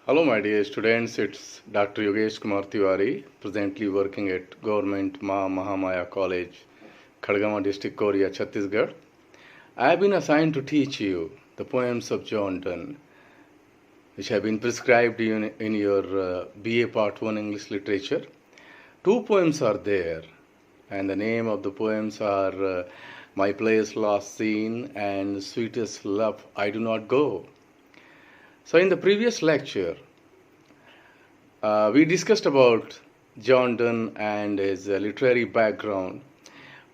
Hello, my dear students. It's Dr.Yogesh Kumar Tiwari, presently working at Government Mahamaya College, Khadgama District, Korea, Chhattisgarh. I have been assigned to teach you the poems of John Donne, which have been prescribed in your BA Part 1 English Literature. Two poems are there, and the name of the poems are My Place Last Seen and Sweetest Love I Do Not Go. So in the previous lecture, we discussed about John Donne and his literary background.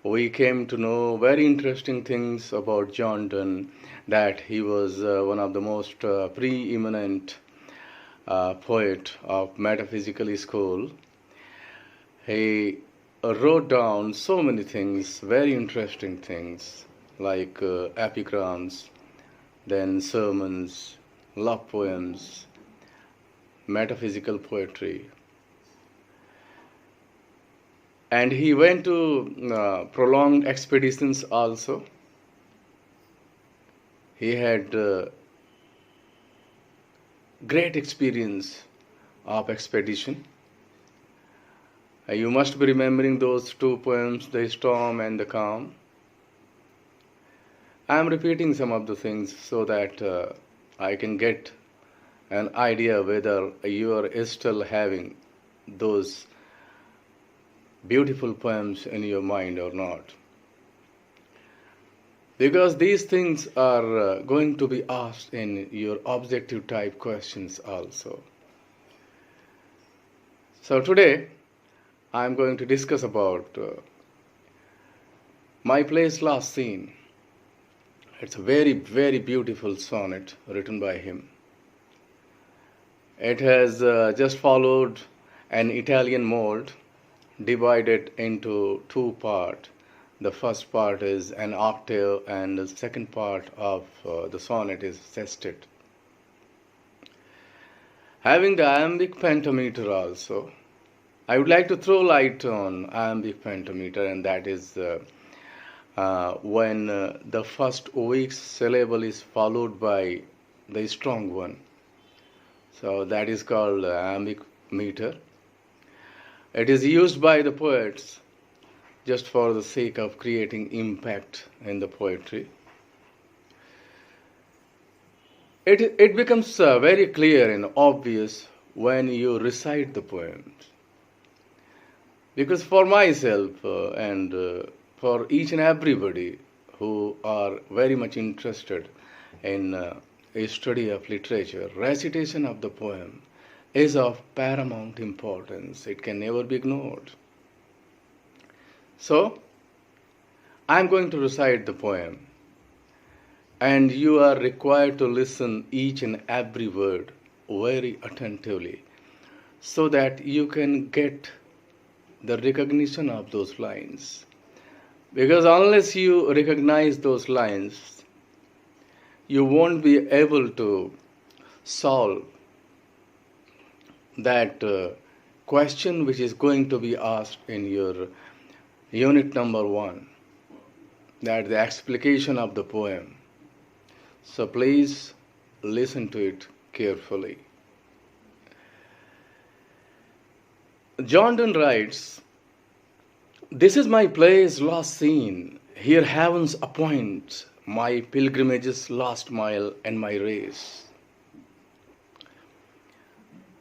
We came to know very interesting things about John Donne, that he was one of the most preeminent poet of metaphysical school. He wrote down so many things, very interesting things, like epigrams, then sermons, love poems, metaphysical poetry. And he went to prolonged expeditions also. He had great experience of expedition. You must be remembering those two poems, The Storm and the Calm. I am repeating some of the things so that I can get an idea whether you are still having those beautiful poems in your mind or not. Because these things are going to be asked in your objective type questions also. So today I am going to discuss about My Place Last Seen. It's a very, very beautiful sonnet written by him. It has just followed an Italian mold, divided into two parts. The first part is an octave, and the second part of the sonnet is sestet. Having the iambic pentameter also, I would like to throw light on iambic pentameter, and that is when the first weak syllable is followed by the strong one. So that is called iambic meter. It is used by the poets just for the sake of creating impact in the poetry. It becomes very clear and obvious when you recite the poems. Because for myself and for each and everybody who are very much interested in a study of literature, recitation of the poem is of paramount importance. It can never be ignored. So, I am going to recite the poem, and you are required to listen each and every word very attentively so that you can get the recognition of those lines. Because unless you recognize those lines, you won't be able to solve that question which is going to be asked in your unit number 1, that the explication of the poem. So please listen to it carefully. John Donne writes, "This is my place last seen, here heavens appoint my pilgrimage's last mile and my race.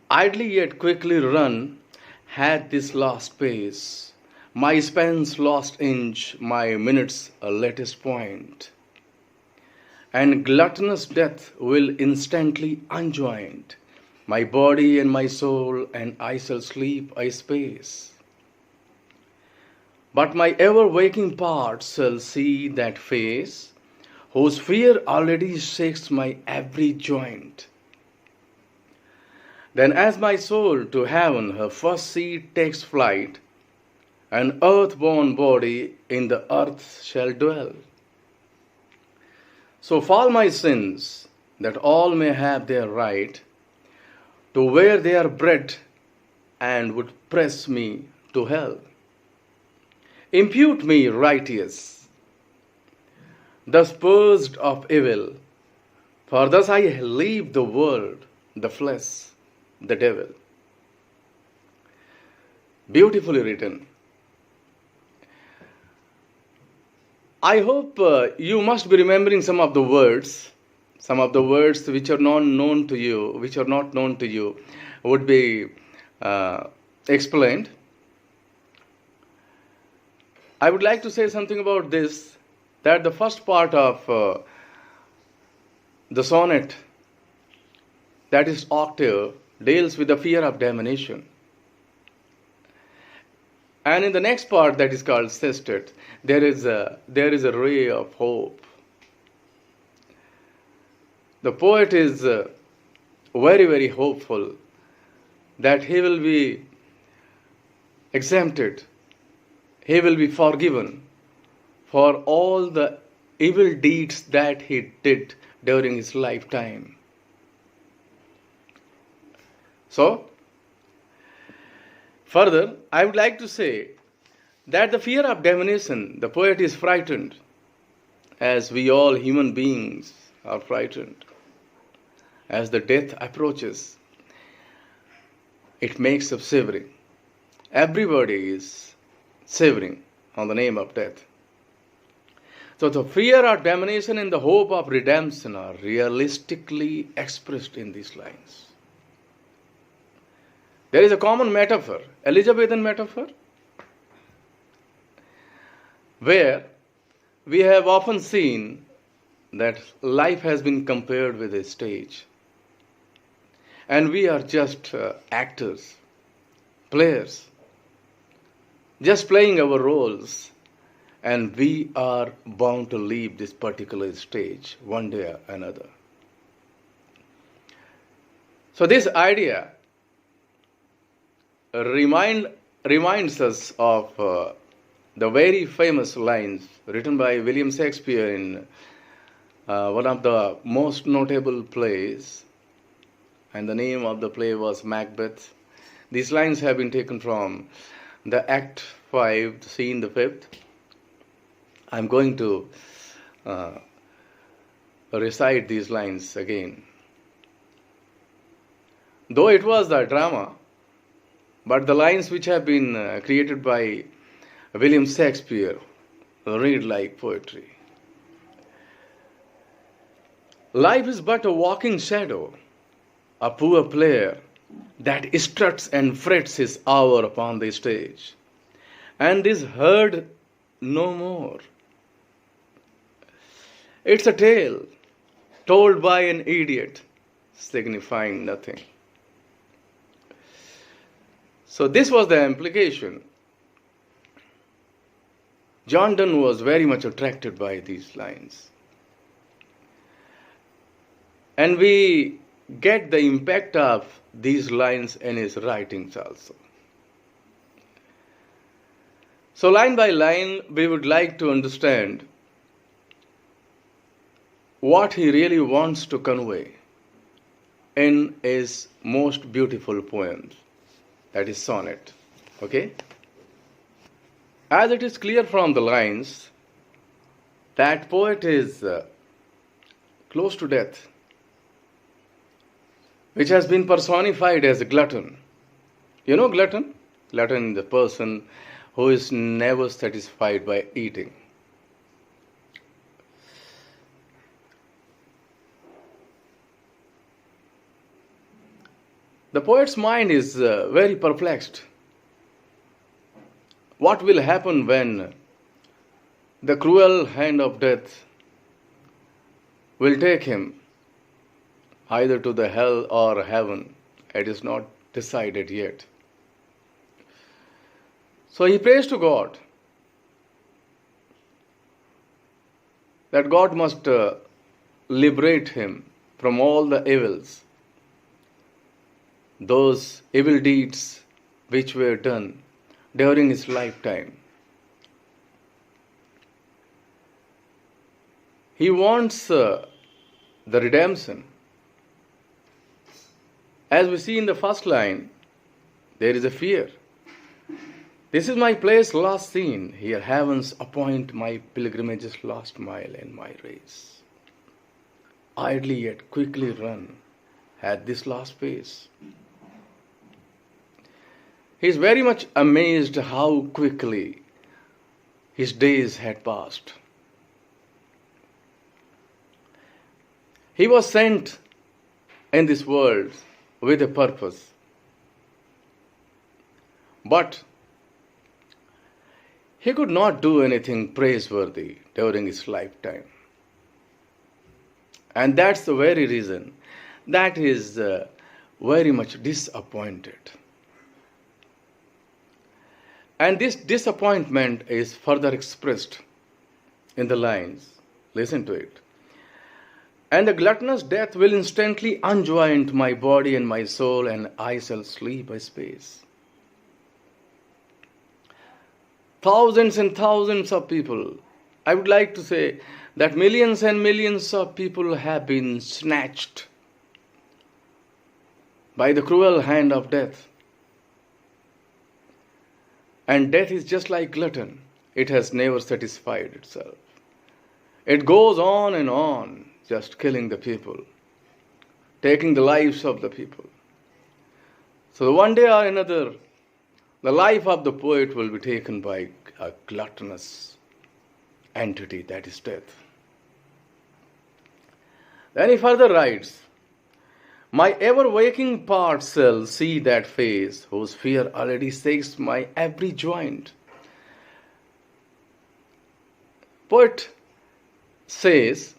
Idly yet quickly run had this last pace, my span's lost inch, my minute's latest point. And gluttonous death will instantly unjoined my body and my soul, and I shall sleep a space. But my ever-waking parts shall see that face, whose fear already shakes my every joint. Then as my soul to heaven her first seed takes flight, an earth-born body in the earth shall dwell. So fall my sins, that all may have their right to where they are bred, and would press me to hell. Impute me righteous, thus purged of evil, for thus I leave the world, the flesh, the devil. Beautifully written. I hope you must be remembering some of the words which are not known to you, would be explained. I would like to say something about this, that the first part of the sonnet, that is octave, deals with the fear of damnation. And in the next part, that is called sestet, there is a ray of hope. The poet is very, very hopeful that he will be exempted, he will be forgiven for all the evil deeds that he did during his lifetime. So, further, I would like to say that the fear of damnation, the poet is frightened, as we all human beings are frightened. As the death approaches, it makes us shivering. Everybody is shivering on the name of death. So the fear of damnation and the hope of redemption are realistically expressed in these lines. There is a common metaphor, Elizabethan metaphor, where we have often seen that life has been compared with a stage. And we are just actors, players, just playing our roles, and we are bound to leave this particular stage one day or another. So this idea reminds us of the very famous lines written by William Shakespeare in one of the most notable plays, and the name of the play was Macbeth. These lines have been taken from the Act 5, scene the 5th. I'm going to recite these lines again. Though it was a drama, but the lines which have been created by William Shakespeare read like poetry. Life is but a walking shadow, a poor player that struts and frets his hour upon the stage, and is heard no more. It's a tale told by an idiot, signifying nothing. So this was the implication. John Donne was very much attracted by these lines. And we get the impact of these lines in his writings also. So line by line, we would like to understand what he really wants to convey in his most beautiful poem, that is sonnet. Okay? As it is clear from the lines, that poet is close to death, which has been personified as a glutton. You know glutton? Glutton is the person who is never satisfied by eating. The poet's mind is very perplexed. What will happen when the cruel hand of death will take him either to the hell or heaven? It is not decided yet. So he prays to God that God must liberate him from all the evils, those evil deeds which were done during his lifetime. He wants the redemption. As we see in the first line, there is a fear. This is my place last seen, here heavens appoint my pilgrimage's last mile in my race. Idly yet quickly run, at this last pace. He is very much amazed how quickly his days had passed. He was sent in this world with a purpose. But he could not do anything praiseworthy during his lifetime. And that's the very reason that he is very much disappointed. And this disappointment is further expressed in the lines. Listen to it. And the gluttonous death will instantly unjoint my body and my soul, and I shall sleep a space. Thousands and thousands of people, I would like to say that millions and millions of people have been snatched by the cruel hand of death. And death is just like glutton. It has never satisfied itself. It goes on and on, just killing the people, taking the lives of the people. So one day or another, the life of the poet will be taken by a gluttonous entity, that is death. Then he further writes, my ever-waking parts shall see that face, whose fear already shakes my every joint. Poet says,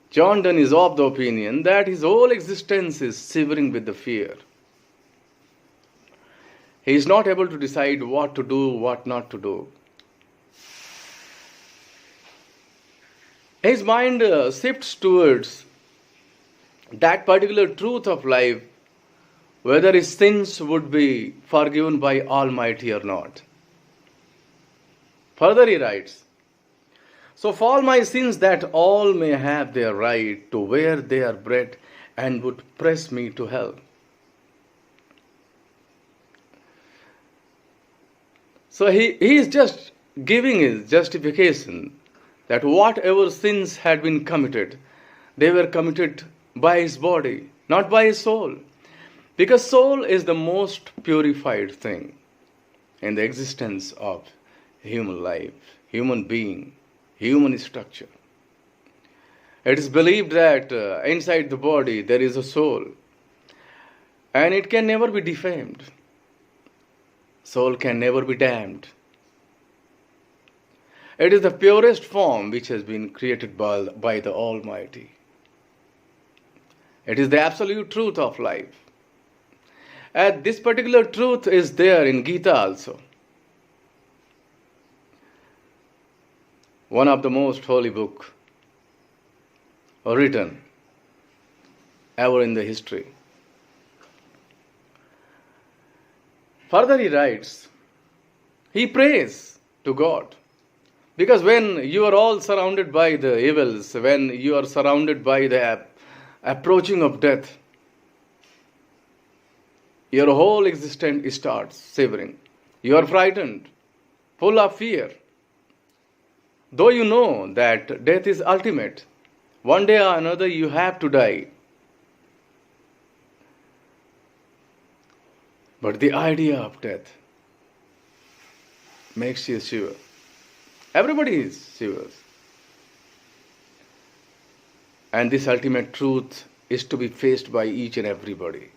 John Donne is of the opinion that his whole existence is shivering with the fear. He is not able to decide what to do, what not to do. His mind shifts towards that particular truth of life, whether his sins would be forgiven by Almighty or not. Further he writes, so fall my sins that all may have their right to wear their bread and would press me to hell. So he is just giving his justification that whatever sins had been committed, they were committed by his body, not by his soul. Because soul is the most purified thing in the existence of human life, human being, human structure. It is believed that inside the body there is a soul, and it can never be defamed. Soul can never be damned. It is the purest form which has been created by the Almighty. It is the absolute truth of life. And this particular truth is there in Gita also. One of the most holy books written ever in the history. Further he writes, he prays to God. Because when you are all surrounded by the evils, when you are surrounded by the approaching of death, your whole existence starts shivering. You are frightened, full of fear. Though you know that death is ultimate, one day or another you have to die. But the idea of death makes you shiver. Everybody shivers. And this ultimate truth is to be faced by each and everybody.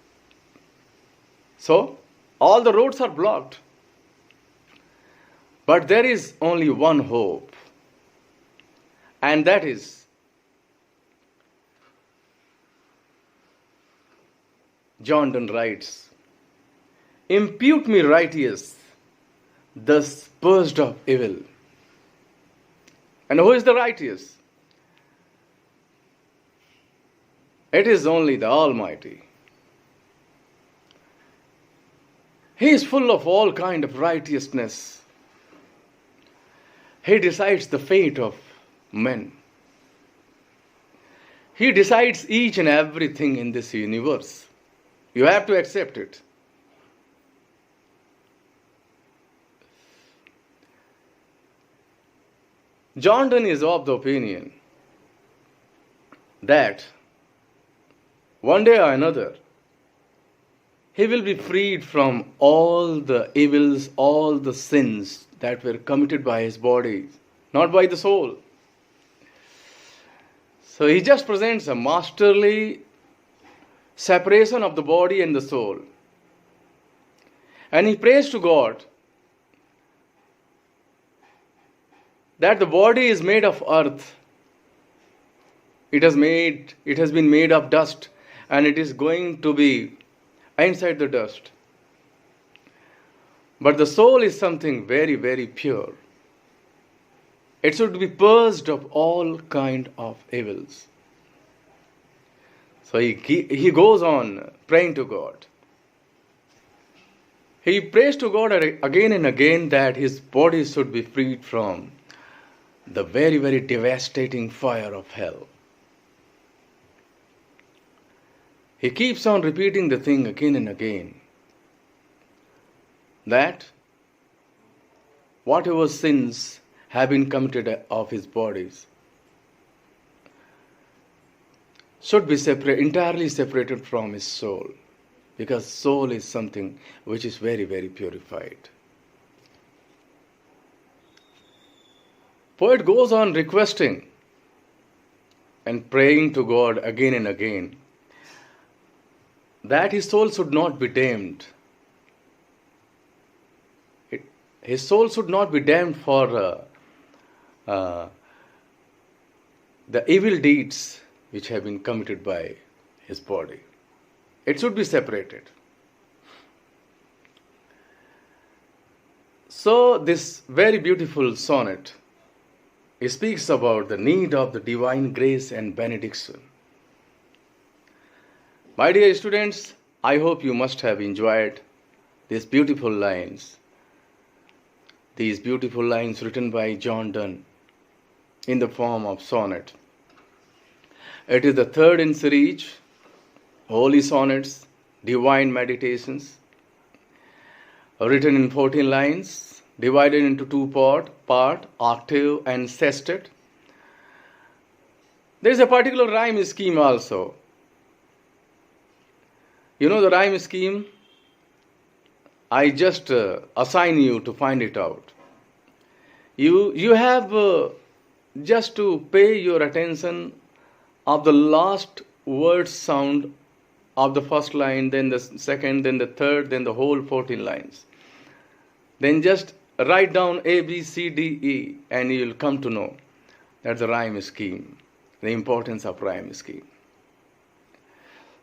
So, all the roads are blocked. But there is only one hope. And that is John Donne writes, impute me righteous, thus purged of evil. And who is the righteous? It is only the Almighty. He is full of all kind of righteousness. He decides the fate of men. He decides each and everything in this universe. You have to accept it. John Donne is of the opinion that one day or another, he will be freed from all the evils, all the sins that were committed by his body, not by the soul. So he just presents a masterly separation of the body and the soul. And he prays to God that the body is made of earth. It has been made of dust, and it is going to be inside the dust. But the soul is something very, very pure. It should be purged of all kind of evils. So he goes on praying to God. He prays to God again and again that his body should be freed from the very, very devastating fire of hell. He keeps on repeating the thing again and again, that whatever sins have been committed of his bodies should be entirely separated from his soul, because soul is something which is very, very purified. Poet goes on requesting and praying to God again and again that his soul should not be damned. His soul should not be damned for the evil deeds which have been committed by his body. It should be separated. So this very beautiful sonnet, it speaks about the need of the divine grace and benediction. My dear students, I hope you must have enjoyed these beautiful lines. These beautiful lines written by John Donne in the form of sonnet. It is the third in series, Holy Sonnets, Divine Meditations, written in 14 lines, divided into two part, octave and sestet. There is a particular rhyme scheme also. You know the rhyme scheme? I just assign you to find it out. You have just to pay your attention of the last word sound of the first line, then the second, then the third, then the whole 14 lines. Then just write down A, B, C, D, E, and you will come to know that's the rhyme scheme, the importance of rhyme scheme.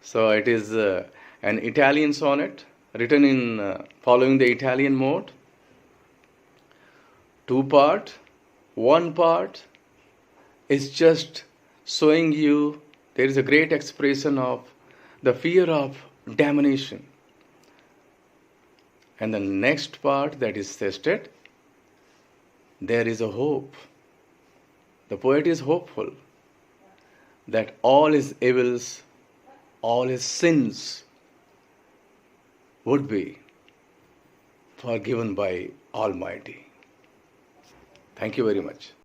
So it is an Italian sonnet written in following the Italian mode. Two part, one part is just showing you there is a great expression of the fear of damnation. And the next part that is sestet, there is a hope. The poet is hopeful that all his evils, all his sins would be forgiven by Almighty. Thank you very much.